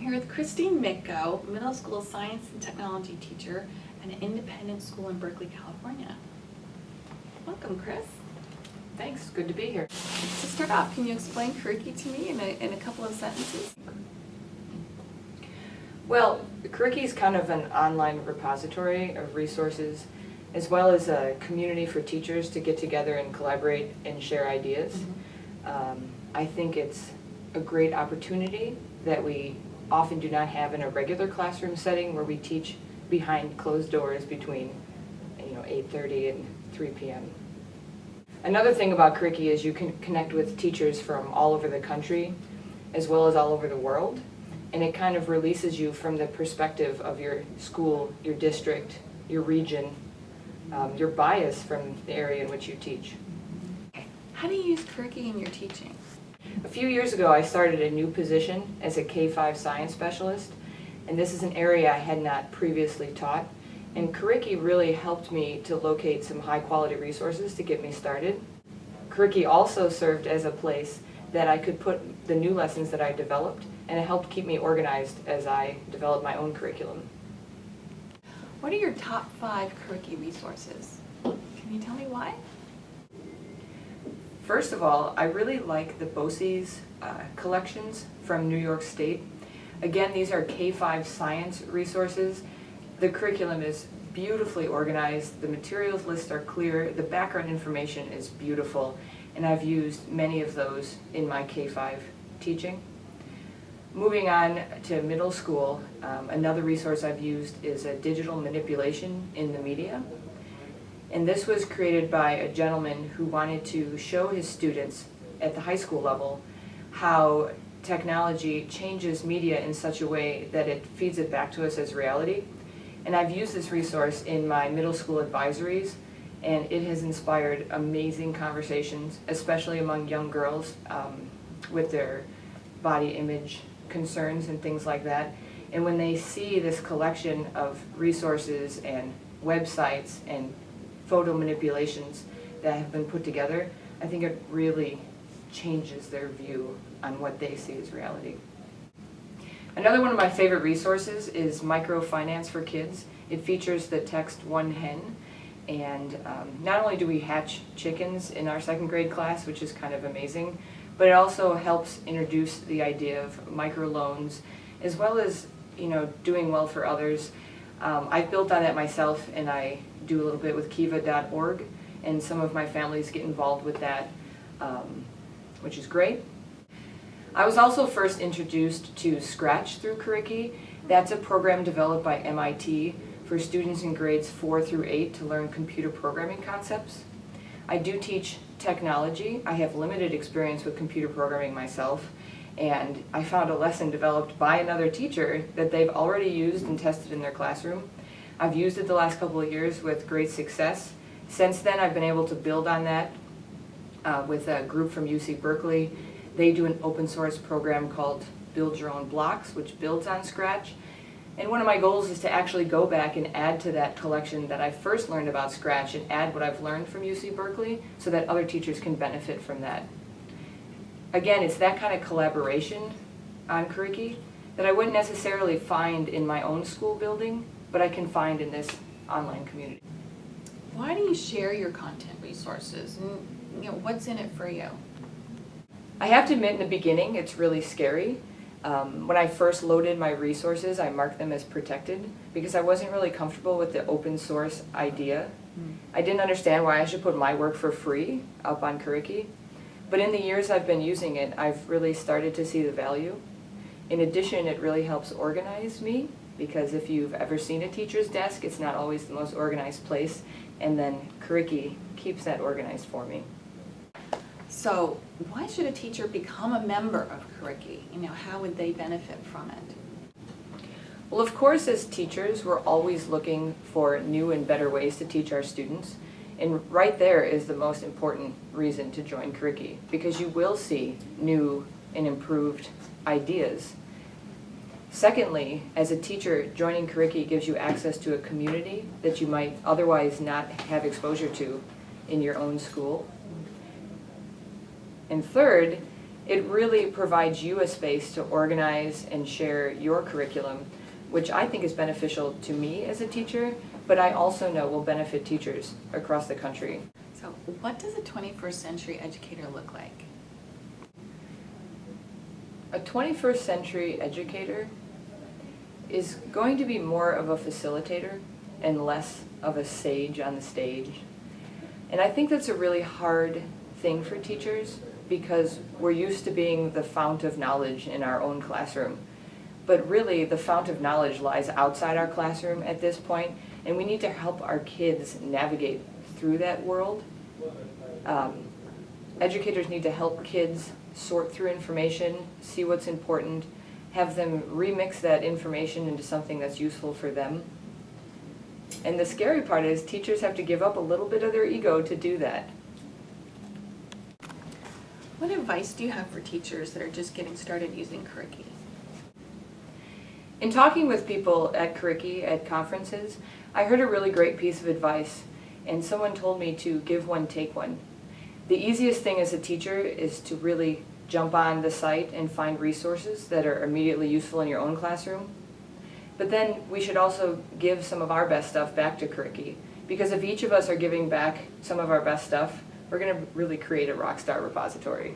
here with Christine Mytko, middle school science and technology teacher at an independent school in Berkeley, California. Welcome, Chris. Thanks, good to be here. To start off, can you explain Curriki to me in a couple of sentences? Well, Curriki is kind of an online repository of resources, as well as a community for teachers to get together and collaborate and share ideas. I think it's a great opportunity that we often do not have in a regular classroom setting where we teach behind closed doors between 8:30 and 3 p.m. Another thing about Curriki is you can connect with teachers from all over the country as well as all over the world, and it kind of releases you from the perspective of your school, your district, your region, your bias from the area in which you teach. How do you use Curriki in your teaching? A few years ago, I started a new position as a K-5 science specialist, and this is an area I had not previously taught. And Curriki really helped me to locate some high-quality resources to get me started. Curriki also served as a place that I could put the new lessons that I developed, and it helped keep me organized as I developed my own curriculum. What are your top 5 Curriki resources? Can you tell me why? First of all, I really like the BOCES collections from New York State. Again, these are K-5 science resources. The curriculum is beautifully organized, the materials lists are clear, the background information is beautiful, and I've used many of those in my K-5 teaching. Moving on to middle school, another resource I've used is a digital manipulation in the media. And this was created by a gentleman who wanted to show his students at the high school level how technology changes media in such a way that it feeds it back to us as reality. And I've used this resource in my middle school advisories, and it has inspired amazing conversations, especially among young girls with their body image concerns and things like that. And when they see this collection of resources and websites and photo manipulations that have been put together, I think it really changes their view on what they see as reality. Another one of my favorite resources is Microfinance for Kids. It features the text One Hen, and not only do we hatch chickens in our 2nd grade class, which is kind of amazing, but it also helps introduce the idea of microloans as well as doing well for others. I've built on that myself, and I do a little bit with kiva.org, and some of my families get involved with that, which is great. I was also first introduced to Scratch through Curriki. That's a program developed by MIT for students in grades 4 through 8 to learn computer programming concepts. I do teach technology. I have limited experience with computer programming myself, and I found a lesson developed by another teacher that they've already used and tested in their classroom. I've used it the last couple of years with great success. Since then, I've been able to build on that with a group from UC Berkeley. They do an open source program called Build Your Own Blocks, which builds on Scratch. And one of my goals is to actually go back and add to that collection that I first learned about Scratch and add what I've learned from UC Berkeley so that other teachers can benefit from that. Again, it's that kind of collaboration on Curriki that I wouldn't necessarily find in my own school building, but I can find in this online community. Why do you share your content resources, and what's in it for you? I have to admit, in the beginning, it's really scary. When I first loaded my resources, I marked them as protected because I wasn't really comfortable with the open source idea. I didn't understand why I should put my work for free up on Curriki. But in the years I've been using it, I've really started to see the value. In addition, it really helps organize me, because if you've ever seen a teacher's desk, it's not always the most organized place, and then Curriki keeps that organized for me. So why should a teacher become a member of Curriki? How would they benefit from it? Well, of course, as teachers, we're always looking for new and better ways to teach our students. And right there is the most important reason to join Curriki, because you will see new and improved ideas. Secondly, as a teacher, joining Curriki gives you access to a community that you might otherwise not have exposure to in your own school. And third, It really provides you a space to organize and share your curriculum, which I think is beneficial to me as a teacher, but I also know will benefit teachers across the country. So what does a 21st century educator look like? A 21st century educator is going to be more of a facilitator and less of a sage on the stage. And I think that's a really hard thing for teachers because we're used to being the fount of knowledge in our own classroom. But really, the fount of knowledge lies outside our classroom at this point, and we need to help our kids navigate through that world. Educators need to help kids sort through information, see what's important, have them remix that information into something that's useful for them. And the scary part is teachers have to give up a little bit of their ego to do that. What advice do you have for teachers that are just getting started using Curriki? In talking with people at Curriki at conferences, I heard a really great piece of advice, and someone told me to give one, take one. The easiest thing as a teacher is to really jump on the site and find resources that are immediately useful in your own classroom. But then we should also give some of our best stuff back to Curriki, because if each of us are giving back some of our best stuff, we're going to really create a rockstar repository.